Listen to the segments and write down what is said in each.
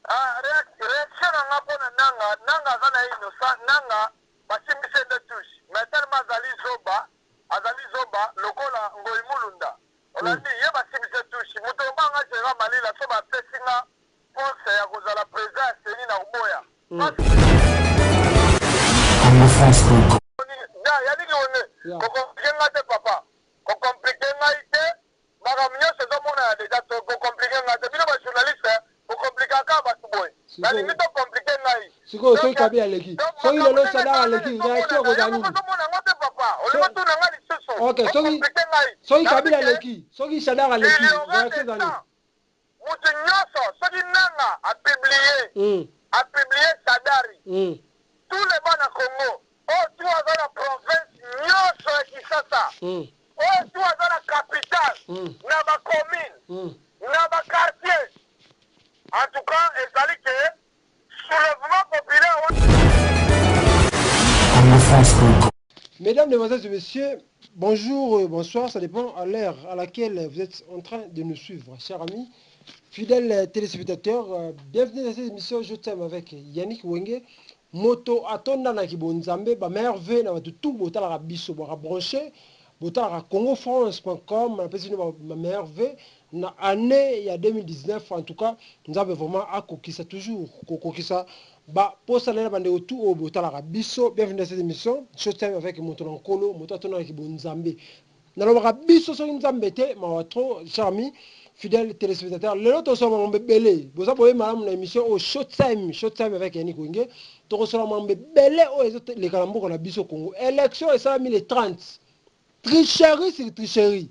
réaction nanga pona nanga zana innocent nanga basimbise nde touche mais tellement azali zoba lokola ngoi mulunda olandi ye basimbise touche moto mbanga jera malila so bapesinga ponse ya kozala président ya seni na umoya yaniki one kokomplike nga te papa kokomplike ngai te makambo nyonso ezomona ya deja kokomplike nga te bino bajournaliste kokomplikaka bato boye nalingi tokomplike ngai sikoyo soki kabila leki soki lelo sadaka leki réaction kozala nini ozomona ngo te papa olingo tuna nga lisusu okomplike ngai soki kabila leki soki sadaka leki réaction kozala nini moto nyonso soki nanga apiblie sadari tous les bana Congo oyo tu aza na province nyonso ya Kinshasa oyo tu aza na capitale na bacommune na baquartier en tout cas ezali ke soulèvement populaire. Mesdames, Mesdemoiselles et Messieurs, bonjour, bonsoir, ça dépend à l'heure à laquelle vous êtes en train de nous suivre. Chers amis, fidèles téléspectateurs, bienvenue dans cette émission Je t'aime avec Yannick Wenge. Moto atonda na kibonzambe ba merveille na tout botala ka biso ba branché botala ka congofrance.com na pesi ma merveille na année il y a 2019 en tout cas nous avons vraiment akokisa toujours kokokisa ba posa na bande tout au botala ka biso. Bienvenue dans cette émission Je t'aime avec moto nkolo moto atonda na kibonzambe na lo ka biso so nzambe te ma watro charmi fidèles téléspectateurs, le lot aussi on belé. Vous avez madame une émission au Showtime avec Yannick Wenge. Donc on a belé les calambours qu'on a bis au Congo. Élection et ça a mis les 30. Tricherie c'est tricherie.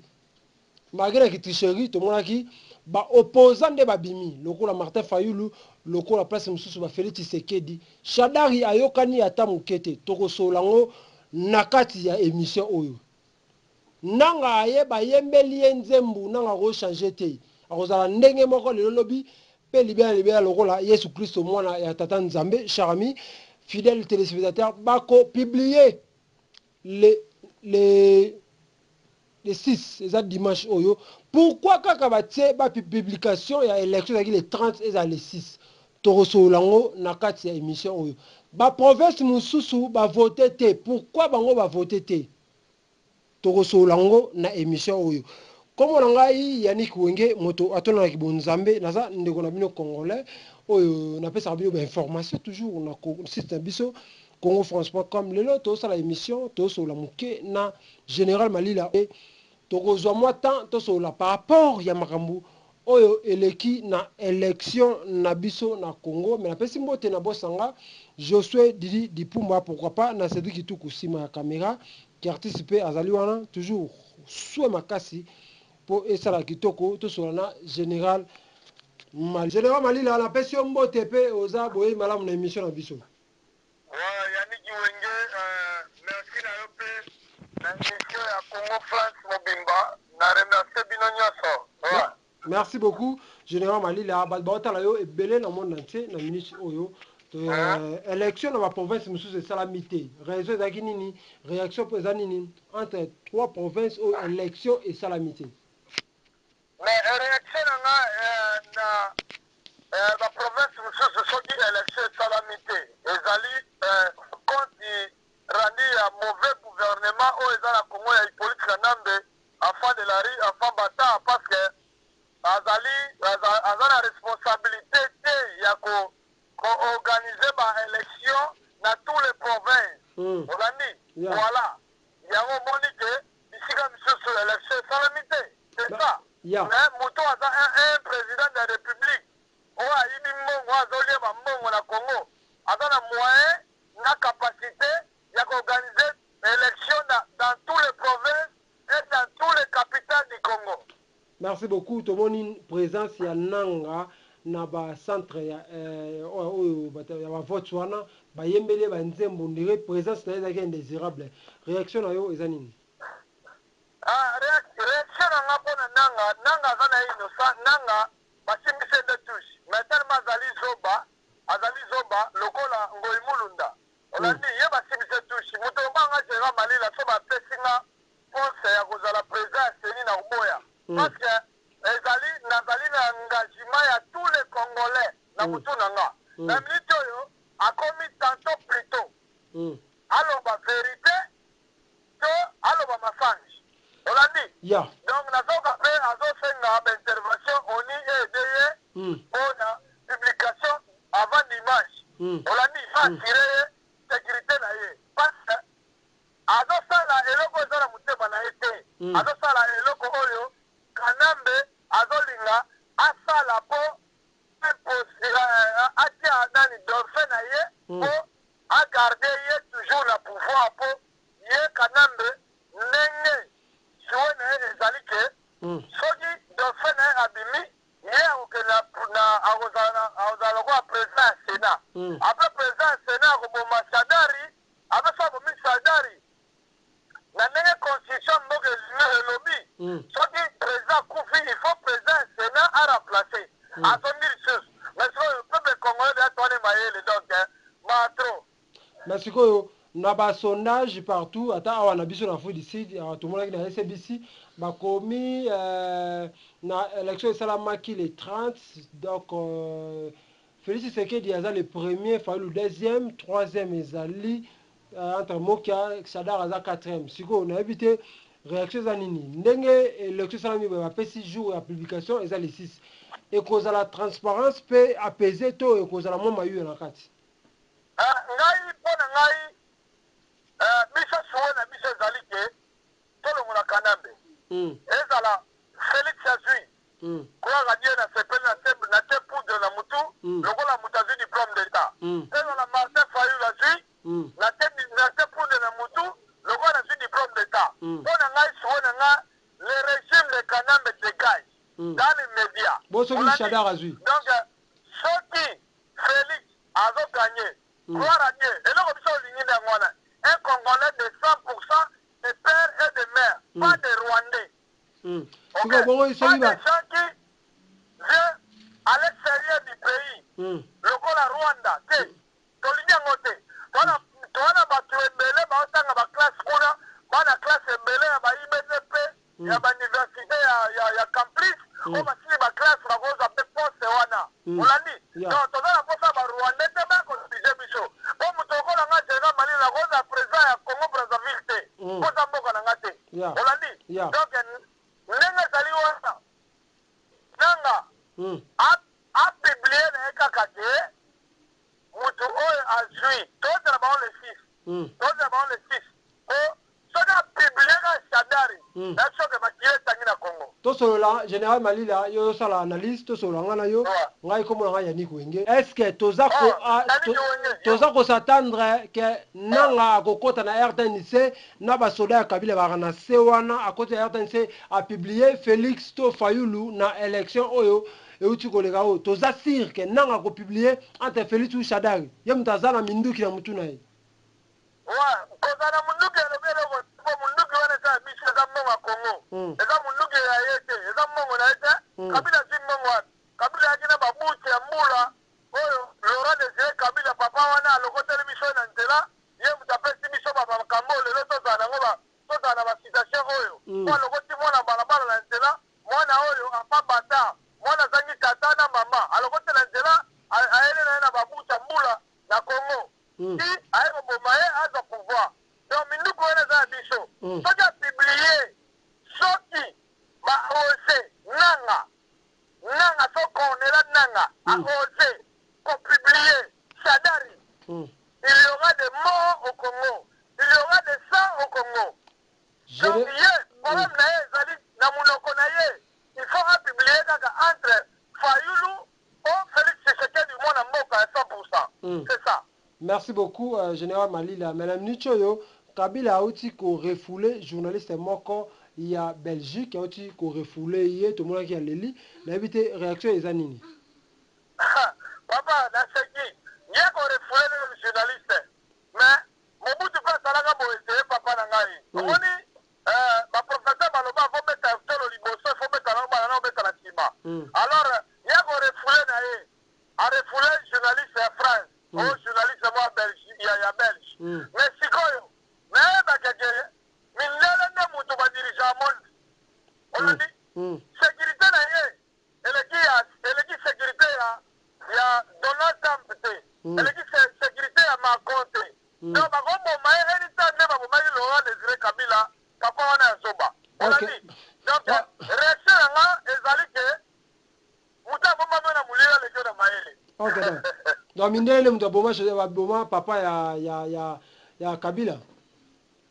Malgré la tricherie, tout le monde a qui ba opposant de babimi. Loko la Martin Fayulu, loko la place Moussou ba Félix Tshisekedi. Shadari ayokani ata mukete. Toko solango nakati ya émission oyo. Nanga ayeba yembeli nzembu nanga ko changer te akozala ndenge moko lelo lobi pe libéra lokola Yesu Kristo mwana ya tata Nzambe. Chers amis fidèles téléspectateurs, bako publier les 6 les dimanche oyo pourquoi kaka batie ba publication ya élection ya les 30 et les 6 torosolango na kati ya émission oyo ba province mususu ba voter te pourquoi bango ba voter te tokosolango na émission oyo comme on ngai Yannick Wenge moto atona kibonzambe naza ndeko na bino congolais oyo na pesa bino information toujours na site biso congofrance.com lelo to sala émission to sola muke na général Malila et tokozwa moi temps to sola par rapport ya makambu oyo eleki na élection na biso na Congo mais na pesi mbote na bosanga Josué Didi Dipumba pourquoi pas na Cédric Kituku sima ya caméra qui participe à Zaliwana toujours soit makasi pour esala kitoko to solana général Malila la pesi mbote pe oza boye malamu na émission na biso. Yannick Wenge merci na yo pe na émission ya Congo France Mobimba na remercier bino nyonso. Merci beaucoup général Malila balbaota la yo ebele na monde entier na ministre oyo élection dans ma province mususu salamité raison ezaki nini réaction pour nini entre 3 provinces ou élection et salamité mais réaction na la province mususu soki élection et salamité ezali compte rendu à mauvais gouvernement au eza na Congo ya Hippolyte Kanambe enfant de la rue enfant bata parce que aza na responsabilité te ya ko organiser ma élection dans toutes les provinces. Voilà. Il y a un moment que ici comme sur l'élection salamité. C'est ça. Mais Mouton a un président de la République. On a eu un Congo. A un moyen, une capacité, il y a organiser l'élection dans toutes les provinces et dans toutes les capitales du Congo. Merci beaucoup. Tout le monde présence ya nanga. Na ba centre ya oyo ya ba vote wana ba yembele ba nzembo ndire présence na ezaki indésirable réaction na yo eza nini réaction na pona nanga za na innocent nanga basimbise nde touche mais tellement azali zoba lokola ngoi mulunda olandi ye basimbise touche moto mbanga jera malila so bapesinga ponse ya kozala président ya seni na umoya parce que nazali na engagement ya tous les Congolais na mutu nanga na minute oyo akomi tantôt plutôt aloba vérité to aloba masangi olandi donc nazoka mpe azosenga baintervention oni edeye mpona publication avant l'image olandi atire ye sécurité na ye parce azosala eloko eza na motema na ye te azosala eloko oyo kanambe azolinga asala po atia nani dauphin na ye po agarde ye toujours na pouvoir po ye kanambe ndenge sue na ye ezali ke soki dauphin na ye abimi ye akozala lokola président ya sénat apres président ya sénat akoboma sadari apesa abomi sadari na ndenge constitution mboka elobi soki président akufi il faut président ya sénat aremplace atondi lisusu mais sikoyo peuple congolais de atwane mayele donc matro mais sikoyo na basondage partout ata awa na biso na Afrique du Sud tomonaki na SBC bakomi na élection esalamaki le 30 donc Félix Tshisekedi aza le premier Fayulu le deuxième troisième ezali entre Mokia Sadar aza quatrième sikoyo nayebi te réaction eza nini ndenge élection esalami boye bapesi jour ya publication eza le 6 ekozala transparence mpe apaiser to ekozala mwa mayuya na kati ngai mpo na ngai biso suwe na biso ezali ke tolongola kanambe ezala Félix azwi kolaka die na sepeli na te poudre na mutu lokola moto azwi diplôme d'état ezala Martin Fayulu azwi na te poudre na mutu lokola azwi diplôme d'état mpo na ngai suwe na ngai le régime de kanambe dégage dans les médias bosoki Shadar azwi donc soki Félix azoganye gloire à Dieu eloko biso olingi ndango wana un Congolais de 100% de père et de mère pas de Rwandais pas de gens qui viennent à l'extérieur du pays lokola Rwanda te tolingi yango te towana bato ebele baotanga baklasse kuna bana klasse ebele ya ba-IBDP ya bauniversité ya campus oyo basili baklasse bakozwa mpe poste wana olandi donc toza na mposa barwandais te bakontige biso po moto okola nga général malina nakozwa président ya Congo Brazzaville te koza mboka na nga te olandi donc ndenge ezali wana nanga apiblie na ye kaka ke moto oyo azwi tozala bango le 6 po soki apiblie ka Shadari nasoke makili etangi na Congo tosolola général Malila yo osala analyse tosolola nga na yo ngai komona ngai Yannick Wenge est-ce que toza kosatendre ke nanga akokota na RTNC na basoda ya Kabila baka na se wana akoti ya RTNC apiblie Félix to Fayulu na élection oyo euti koleka oyo toza sire ke nanga akopiblie entre Félix ou Shadari ye moto aza na minduki na mutu na ye koza na munduki elobi eloko po munduki wana eza biso eza mbongo ya Congo eza munduki ya ye te eza mbongo na ye te Kabila zi mbongo wana Kabila yaki na babuti ya mbula oyo Laurent Désiré Kabila papa wana alokoteli biso na nzela ye moto apesi biso makambo lelo tozala nango tozala na basitation oyo po alokoti mwana balabala na nzela mwana oyo apa bata mwana azangi tata na mama alokoti na nzela ayele na ye na babuti ya mbula na Congo ti aye koboma ye azwa pouvoir donc minduku wana eza ya biso soki apiblie soki baose nanga sokonela nanga aose kopiblie Shadari il y aura des morts au Congo il y aura des sangs au Congo donc ye problème na ye ezali na monoko na ye il faut apiblie kaka entre Fayulu o Félix Tshisekedi mwana mboka ya 100% c'est ça. Merci beaucoup, Général Malila. Madame Nichoyo, Kabila a aussi refoulé journaliste moko il y a Belgique, a aussi refoulé hier, tout le monde qui a l'éli. L'invité réaction est Zanini. Papa, la sécu, il y a refoulé le journaliste. Mais, mon bout de passe à la gamme, papa Nangaï. On dit, ma professeur Maloba, il faut mettre un tel au liboso, il faut mettre un cima. Alors, il y a refoulé naïe. A refoulé journaliste en France. Oh, journaliste moi Belgique, il y a Belge. Mais si quoi, mais bagage, mais là mutu ba dirigeant monde. On a dit sécurité na yé, elle qui sécurité ya Donald Trump te eleki sécurité ya Macron te donc bakoboma ye anytime nde babomaki Laurent Désiré Kabila papa wana ya zoba olandi donc réaction yanga ezali ke mutu abomami na molilo aleki na mayele donc mindele mutu aboma papa ya Kabila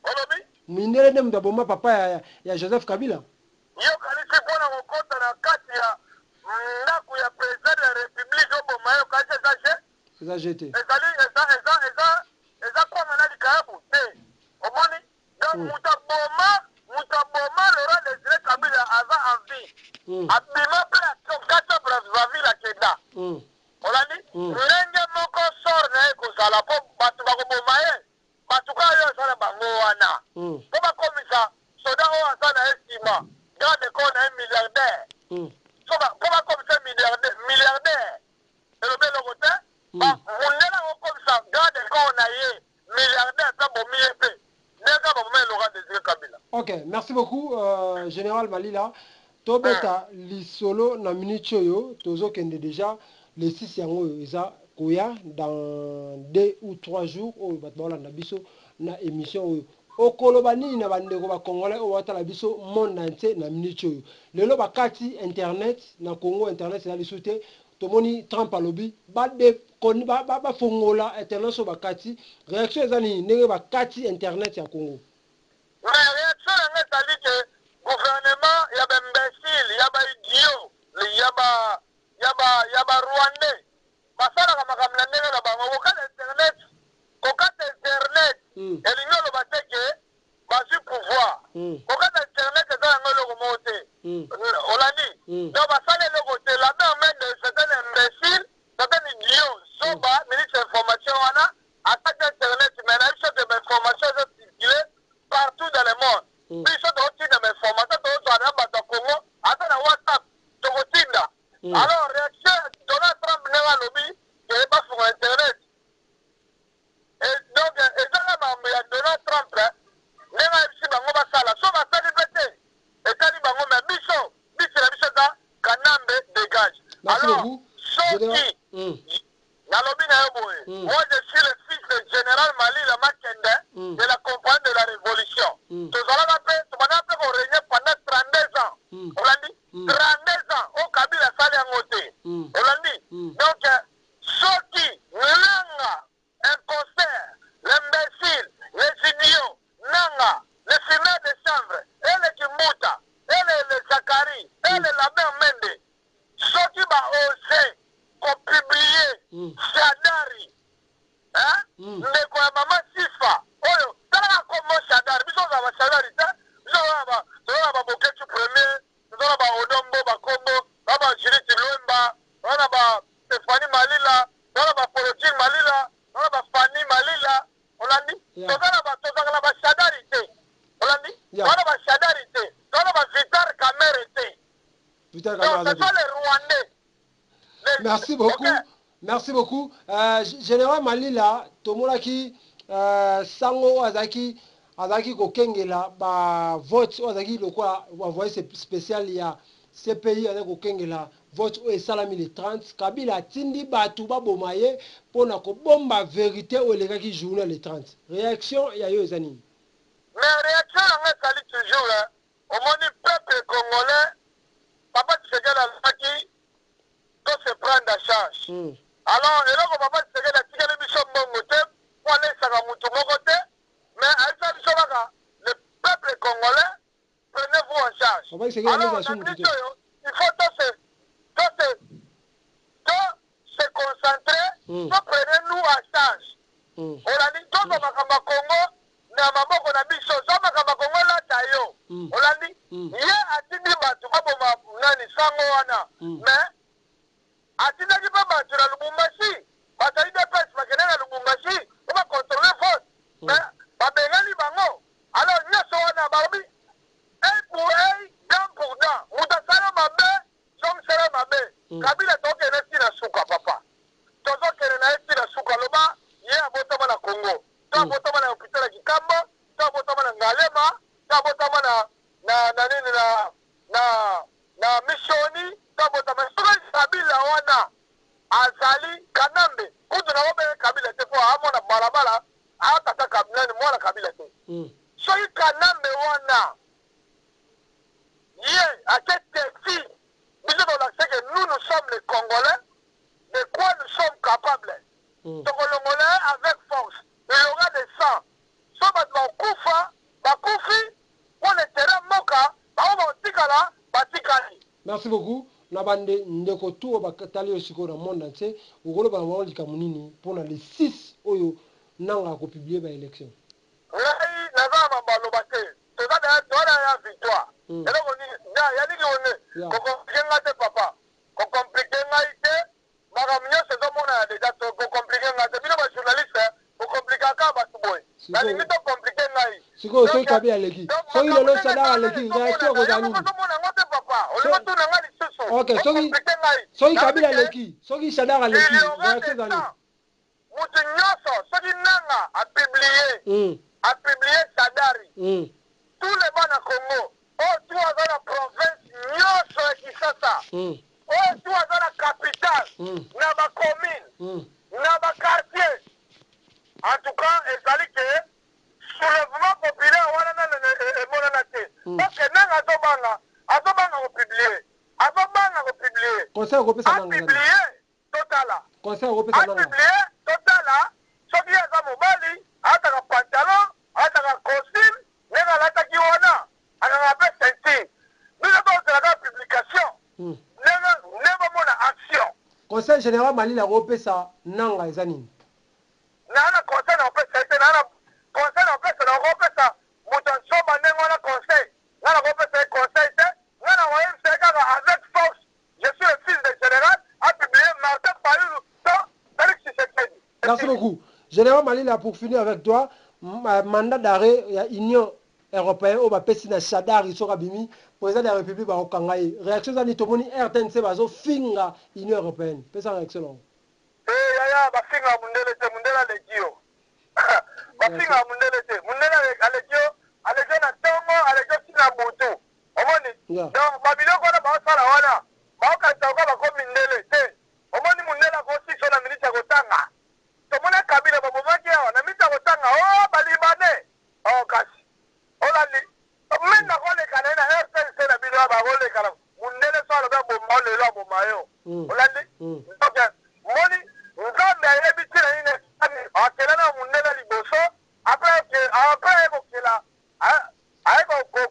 olobi mindele nde mutu aboma papa ya Joseph Kabila yo kalisi mpona kokota na kati ya ndako ya président de la république oboma yo kasi eza jete eza kwanga na likayabu te omoni donc mutu aboma Laurent Désiré Kabila aza en vie abima mpe akokata brazzaville akenda olandi ndenge moko sor na ye kozala mpo bato bakoboma ye batuka oyo aza na bango wana mpo bakomisa soda oyo aza na ye nsima grande corps na ye milliardaire mpo bakomisa milliardaire elobi eloko te mundele akokomisa grande corps na ye milliardaire mpe bomi ye mpe ndenge baboma Laurent Désiré Kabila. Ok, merci beaucoup Général Malila. Tobeta lisolo na minute oyo tozokende déjà le 6 yango eza koya dans 2 ou 3 jours oyo bato baolanda biso na émission oyo okoloba nini na bandeko bakongolais oyo batala biso monde entier na minute oyo lelo bakati internet na Congo internet eza lisu te tomoni Trump alobi bafongola internet so bakati réaction eza nini ndenge bakati internet ya Congo réaction yango ezali ke gouvernement ya baimbécile ya baidio ya barwandais basalaka makambo na ndenge na bango kokata internet elingi oloba te ke bazwi pouvoir kokata internet eza yango eloko moko te olandi donc basala eloko te la main de certains imbéciles certains idiots soba ministre information wana akati internet mais na biso ke bainformation eza circule partout dans le monde biso tokotinda bainformation tozozwa na bato ya Congo ata na WhatsApp tokotinda alors réaction Donald Trump ndenge alobi ke bafunga internet donc ezala mambo ya Donald Trump ndenge ayebisi bango basala so basali mpe te etali bango me biso na biso eza kanambe dégage alors soki nalobi na yo boye moi je suis le fils de général Malila Makende de la compagnie de la révolution tozalaka mpe tobandaka mpe korégné pendant 32 ans olandi 32 ans o Kabila asali yango te olandi donc soki nanga un concert l'imbécile les idiots nanga le fumer de chanvre et le Kimbuta et le Zakari et le Lambert Mende soki baose kopublie Shadari ndeko ya mama Sifa oyo talaka kombo Shadari biso ozala bashadari te biso tozala baboketu premier tozala baodombo bakombo baba Judith Lwemba tozala ba Stéphanie Malila tozala bapolitine Malila tozala bafani Malila olandi tozala bashadari te olandi tozala bashadari te tozala bavitar Kamere te donc ce sont les Rwandais. Merci beaucoup. Merci beaucoup. Général Malila, tomolaki sango azaki kokengela ba vote azaki lokwa voix spécial ya CPI azaki kokengela vote o esalami le 30 Kabila tindi batu baboma ye pona kobomba vérité o elekaki journée le 30. Réaction ya yo ezani. Mais réaction nga sali toujours au moni peuple congolais papa Tshisekedi alaki to se prendre en charge. Alors eloko papa Tshisekedi atikeli biso mbongo te po alesaka mutu moko te mais ayisa biso kaka le peuple congolais prenez-vous en charge. Alors na minute oyo il faut se concentrer to prenez-nous en charge. Olandi tozo makambo Congo na maboko na biso so makambo Congo lata yo olandi ye atindi bato baboma nani sango wana mais atindaki mpe bato na Lubumbashi bato idps bakende na Lubumbashi po bacontrole vote mais babengani bango alors nyonso wana balobi pour dent pour dent moto asala mabe somsala mabe Kabila tokende ntina suka papa tozokende na ye ntina suka loba ye abotama na Congo to abotama na hôpital ya Kikambo to abotama na Ngalema to abotama na nini na Mishoni to abotama soki Kabila wana azali kanambe kutu na obe kabila te po amona balabala atata kabila ni mwana kabila te soki kanambe wana ye aketexi biso tolakise que nous sommes les Congolais de quoi nous sommes capables tokolongole avec force il y aura des sangs so bato bakufa bakufi po le terrain moka bao baotikala batikali. Merci beaucoup. Nabande ndeko tuo bakatali osiko na monde entier ukolo ba mawandika munini pona les 6 oyo nanga ko publier ba élection. Ngai naza mabaloba te toza da toza ya victoire eloko ni ya nini one ko compliquer nga te papa ko compliquer ngai te makambo nyonso ezomona ya deja to ko compliquer nga te bino ba journaliste ko compliquer ka bato boye nalingi to compliquer ngai sikoyo soki kabi aleki soki lelo sadaka aleki réaction kozala nini ozomona ngo te papa olingo tuna nga lisusu ok soki kabila aleki soki sadaka aleki réaction kozala nini moto nyonso soki nanga apublie sadari tous les bana Congo oyo tu aza na province nyonso ya Kinshasa oyo tu aza na capitale na bacommune na baquartier en tout cas ezali ke soulèvement populaire wana nana emonana te parce nanga azobanga kopublie conseil okopesa nanga apublie totala conseil okopesa nanga apublie totala soki aza mobali ataka pantalon ataka costume ndenge alataki wana akaka mpe ceinture biso tozelaka publication ndenge bomona action. conseil général malila akopesa nanga eza nini nana conseil na kopesa ete nana conseil na kopesa na kopesa moto asoba ndenge wana conseil ngana kopesa conseil te ngana wayebisa kaka avec force je suis le fils de général a publié Martin Fayulu dans Félix Tshisekedi. Merci beaucoup. Général Malila, pour finir avec toi, mandat d'arrêt ya Union européenne au bapesi na Chadar Issoka Bimi président de la République ba okangai réaction za ni tomoni RTNC bazo finga Union européenne pesa réaction yaya ba finga mundele te mundela legio ba finga mundele te mundela alegio na tongo alegio sina butu omoni donc babiloko na ba sala wana ba okata ko ba ko mindele te omoni mundela ko si so na minita ko tanga tomona kabila ba bomaki awa na minita ko tanga o balibane o kasi olali mena kole kana na RTNC na bilo ba kole kana mundele so ba bomba lelo bomayo olali donc moni ngambe ayebi tina ine akela na mundele liboso après kokela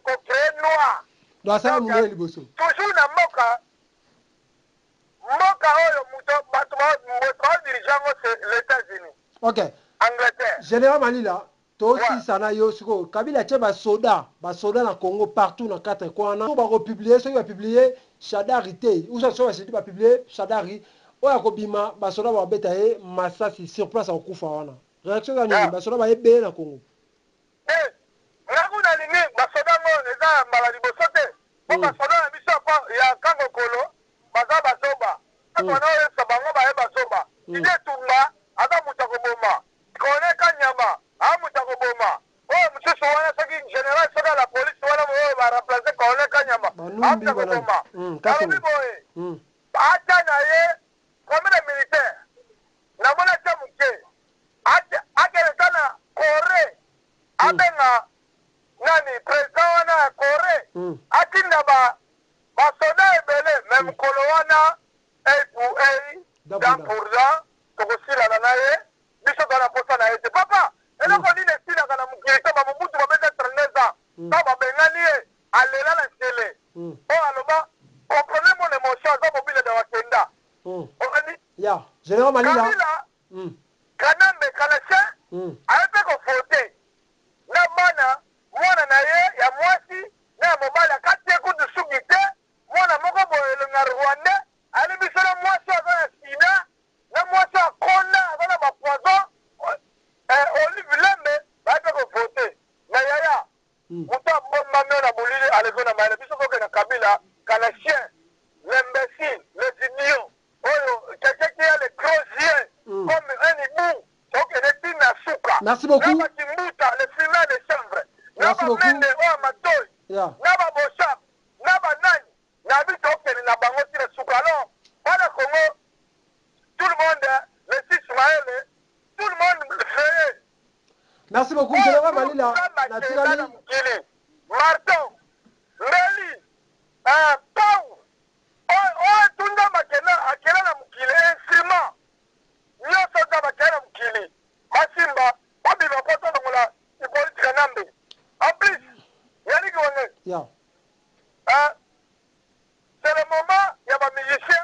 ko créer noir donc ça mundele liboso toujours na mboka oyo muto bato dirigeant c'est les États-Unis. OK. Angleterre. Général Malila tosi sana yo siko kabila che ba soda na Congo partout na quatre coins na ba republier ceux qui va publier Chadari te ou ça soit ba publier Chadari oya ko bima ba soda ba beta e masasi sur place au kufa wana réaction ga ni ba soda ba ebe na Congo ngakuna lingi ba soda mo eza mbala liboso te po ba soda na biso pa ya kango kolo baza bazoba wana oyo sabango ba bazoba ide tumba aza mutako boma kone kanyama amutako boma oyo mususu wana soki général soka la police wana oyo ba remplacer kone kanyama amutako boma kalobi boye ata na ye commune militaire na mona ta muke akeleka na Corée abenga nani président wana ya Corée atinda basoda ebele me mokolo wana dan pourcent tokosilana na ye biso kana posa na ye te papa eloko nini esilaka na mokili te bamobutu babeta 39 ans ta babengani ye alela na tele oyo aloba comprenez mon émotion aza mobile na wakenda okani ya général Malila kabila kanambe kalashe aye mpe kofote na mwana na ye ya mwasi na ya mobali akati ye kutu suki te mwana moko boye elenga rwandais ali biso na mwasi aza na sida na mwasi akonda aza na bapoison olive lembe baye mpe kofote na yaya moto abombami oyo na bolili aleko na mayele biso koke na kabila kana chien l'imbécile les idiots oyo quelqu'un qui a les gros yeux comme un hibou okende tina suka merci beaucoup na bakimbuta les fumeurs de chanvre na bamende oyo matoi na baboshap na banani na biso okende na bango tina suka alors wana Congo tous Merci beaucoup, Général Malila. Marteau, Meli, Pau, Tunda Makena, Akela na Mukile, instrument. Nyoso za Makena Mukile. Masimba, Obi Mapoto Ngola, Ipolitika Nambe. En plus, Yannick Wangé. Yeah. C'est le moment, il y a ma musicien,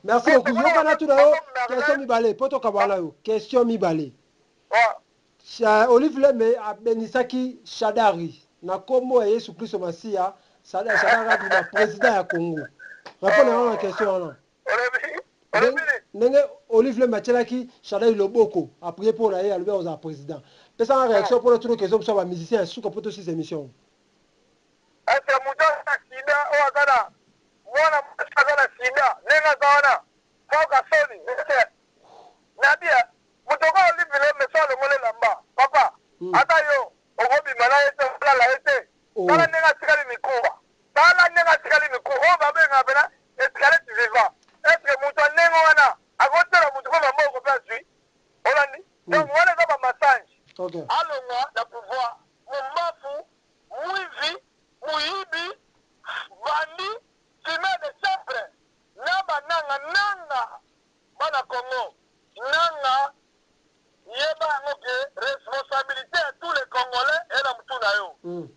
merci beaucoup. Yokana tout d'abord, question Mibale, poto kabala yo, question Mibale. Olive Leme abenisaki Shadari, na kombo ya Yesu Kristo Masia, Shadari na président ya Congo. Répondez à la question. Ndenge Olive Leme atielaki Shadari Loboko, a prié pour la albe aux président. Pesa une réaction pour tout question sur les musiciens suka poto ces émissions. Est-ce mujo sida o agana mwana msagana sida nenga zawana foka soni nabia mutoko Olive Leme solo mole lamba papa ata yo ogobi mala ete la ete tala nenga tikali mikuba tala nenga tikali mikuba o babe ngabena etikale viva est-ce muto nengo wana agotera muto koma moko pasui olandi donc wana za ba massage okay alonga na pouvoir mumafu muivi muibi bandi fumée de chèvre naba nanga bana Congo nanga yeba ngoke responsabilité à tous les Congolais et la mutuna yo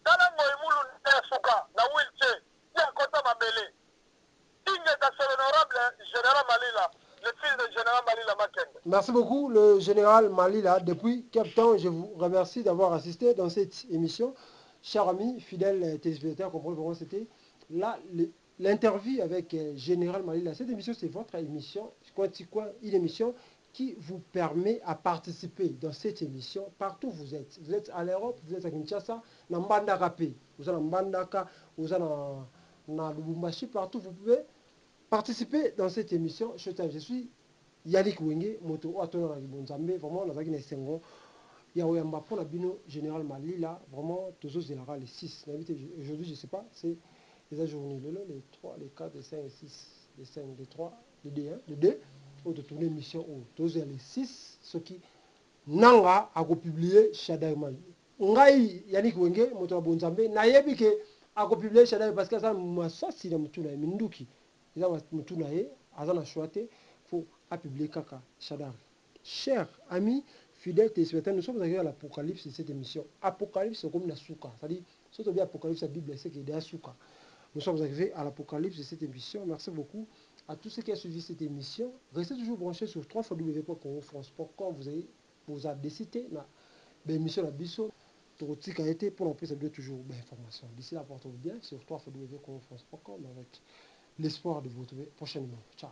tala ngoimulu suka na wheelchair ya kota mabele inge ta honorable général Malila le fils de général Malila Makende. Merci beaucoup le général Malila. Depuis Cape Town, je vous remercie d'avoir assisté dans cette émission. Chers amis, fidèles téléspectateurs, comprenez vraiment c'était là l'interview avec général Malila. Cette émission, c'est votre émission, une émission qui vous permet à participer dans cette émission partout où vous êtes. Vous êtes à l'Europe, vous êtes à Kinshasa, dans Mbandaka P, vous êtes à Mbandaka, vous êtes dans Lubumbashi, partout vous pouvez participer dans cette émission. Je suis Yannick Wenge, moto atona Bonzambe, vraiment dans la Sengo. Yaoyamba pour la bino général Malila, vraiment tous les généraux les 6. Aujourd'hui, je ne sais pas, c'est les journées, les 3, les 4, les 5, les 6, les 5, les 3, les 2, les 2, ou de tourner mission, ou tous les 6, ceux qui nanga a publié Shadai Mal. Ngai Yannick Wenge, moto Bonzambe, nayebi ke a publié Shadai parce que ça m'a sorti de Mutuna, Minduki. Il a Mutuna, Azana Chouate, faut publier Kaka Shadai. Chers amis, fidèles téléspectateurs, nous sommes arrivés à l'Apocalypse de cette émission. Apocalypse, c'est comme la souka. C'est-à-dire, si on dit Apocalypse, la Bible, c'est qu'il y a des souka. Nous sommes arrivés à l'Apocalypse de cette émission. Merci beaucoup à tous ceux qui ont suivi cette émission. Restez toujours branchés sur www.congofrance.com. Vous avez décidé l'émission la Bisso. Pour nous toujours d'informations. D'ici là, portez-vous bien sur www.congofrance.com avec l'espoir de vous retrouver prochainement. Ciao.